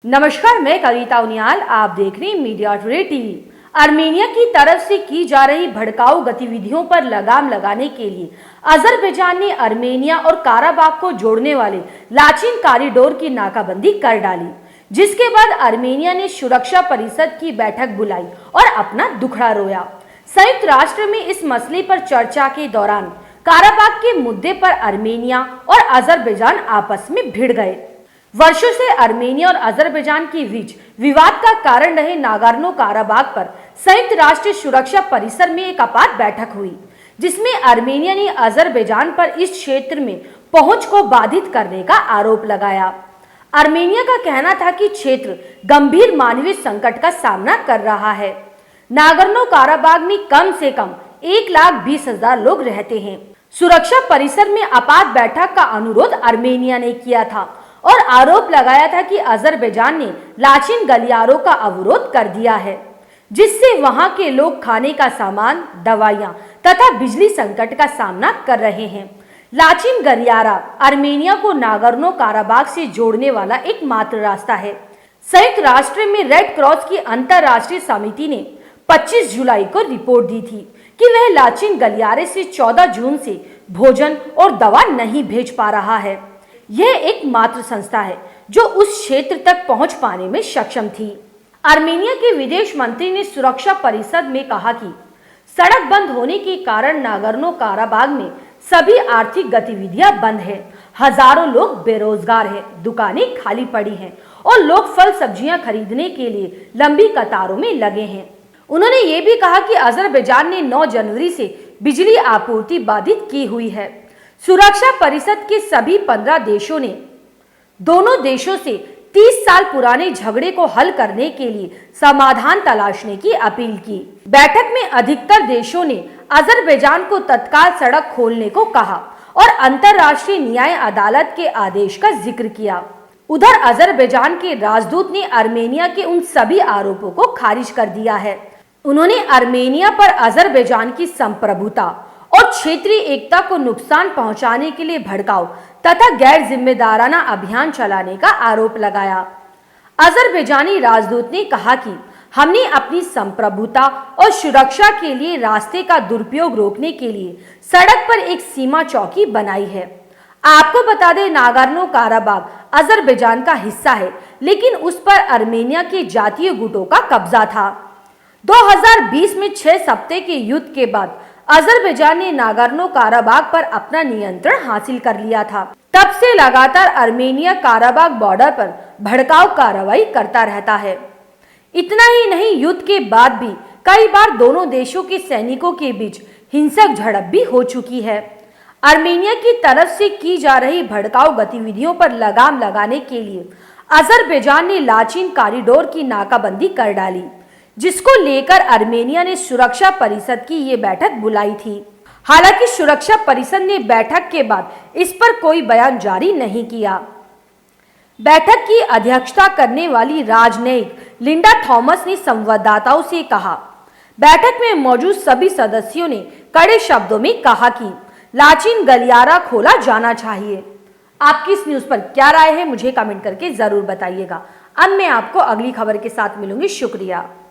नमस्कार, मैं कविता उनियाल। आप देख रहे हैं मीडिया टुडे टीवी। आर्मेनिया की तरफ से की जा रही भड़काऊ गतिविधियों पर लगाम लगाने के लिए अजरबैजान ने आर्मेनिया और काराबाग को जोड़ने वाले लाचिन कॉरिडोर की नाकाबंदी कर डाली, जिसके बाद आर्मेनिया ने सुरक्षा परिषद की बैठक बुलाई और अपना दुखड़ा रोया। संयुक्त राष्ट्र में इस मसले पर चर्चा के दौरान काराबाग के मुद्दे पर आर्मेनिया और अजरबैजान आपस में भिड़ गए। वर्षों से आर्मेनिया और अजरबैजान के बीच विवाद का कारण रहे नागोर्नो काराबाग पर संयुक्त राष्ट्र सुरक्षा परिषद में एक आपात बैठक हुई, जिसमें आर्मेनिया ने अजरबैजान पर इस क्षेत्र में पहुंच को बाधित करने का आरोप लगाया। आर्मेनिया का कहना था कि क्षेत्र गंभीर मानवीय संकट का सामना कर रहा है। नागोर्नो काराबाग में कम से कम 1,20,000 लोग रहते हैं। सुरक्षा परिषद में आपात बैठक का अनुरोध आर्मेनिया ने किया था और आरोप लगाया था कि अजरबैजान ने लाचिन गलियारों का अवरोध कर दिया है, जिससे वहां के लोग खाने का सामान, दवाइयां तथा बिजली संकट का सामना कर रहे हैं। लाचिन गलियारा आर्मेनिया को नागोर्नो काराबाग से जोड़ने वाला एकमात्र रास्ता है। संयुक्त राष्ट्र में रेड क्रॉस की अंतर्राष्ट्रीय समिति ने 25 जुलाई को रिपोर्ट दी थी कि वह लाचिन गलियारे से 14 जून से भोजन और दवा नहीं भेज पा रहा है। यह एकमात्र संस्था है जो उस क्षेत्र तक पहुंच पाने में सक्षम थी। आर्मेनिया के विदेश मंत्री ने सुरक्षा परिषद में कहा कि सड़क बंद होने के कारण नागोर्नो काराबाग में सभी आर्थिक गतिविधियां बंद हैं। हजारों लोग बेरोजगार हैं, दुकानें खाली पड़ी हैं और लोग फल सब्जियां खरीदने के लिए लंबी कतारों में लगे हैं। उन्होंने ये भी कहा कि अजरबैजान ने 9 जनवरी से बिजली आपूर्ति बाधित की हुई है। सुरक्षा परिषद के सभी 15 देशों ने दोनों देशों से 30 साल पुराने झगड़े को हल करने के लिए समाधान तलाशने की अपील की। बैठक में अधिकतर देशों ने अजरबैजान को तत्काल सड़क खोलने को कहा और अंतर्राष्ट्रीय न्याय अदालत के आदेश का जिक्र किया। उधर अजरबैजान के राजदूत ने आर्मेनिया के उन सभी आरोपों को खारिज कर दिया है। उन्होंने आर्मेनिया पर अजरबैजान की संप्रभुता और क्षेत्रीय एकता को नुकसान पहुंचाने के लिए भड़काऊ तथा गैर जिम्मेदाराना अभियान चलाने का आरोप लगाया। अजरबैजानी राजदूत ने कहा कि हमने अपनी संप्रभुता और सुरक्षा के लिए रास्ते का दुरुपयोग रोकने के लिए सड़क पर एक सीमा चौकी बनाई है। आपको बता दें, नागोर्नो काराबाग अजरबैजान का हिस्सा है, लेकिन उस पर आर्मेनिया के जातीय गुटों का कब्जा था। 2020 में 6 सप्ताह के युद्ध के बाद अजरबैजान ने नागोर्नो काराबाग पर अपना नियंत्रण हासिल कर लिया था। तब से लगातार आर्मेनिया काराबाग बॉर्डर पर भड़काऊ कार्रवाई करता रहता है। इतना ही नहीं, युद्ध के बाद भी कई बार दोनों देशों के सैनिकों के बीच हिंसक झड़प भी हो चुकी है। आर्मेनिया की तरफ से की जा रही भड़काऊ गतिविधियों पर लगाम लगाने के लिए अजरबैजान ने लाचिन कॉरिडोर की नाकाबंदी कर डाली, जिसको लेकर आर्मेनिया ने सुरक्षा परिषद की ये बैठक बुलाई थी। हालांकि सुरक्षा परिषद ने बैठक के बाद इस पर कोई बयान जारी नहीं किया। बैठक की अध्यक्षता करने वाली राजनयिक लिंडा थॉमस ने संवाददाताओं से कहा, बैठक में मौजूद सभी सदस्यों ने कड़े शब्दों में कहा कि लाचिन गलियारा खोला जाना चाहिए। आपकी इस न्यूज पर क्या राय है, मुझे कमेंट करके जरूर बताइएगा। अब मैं आपको अगली खबर के साथ मिलूंगी। शुक्रिया।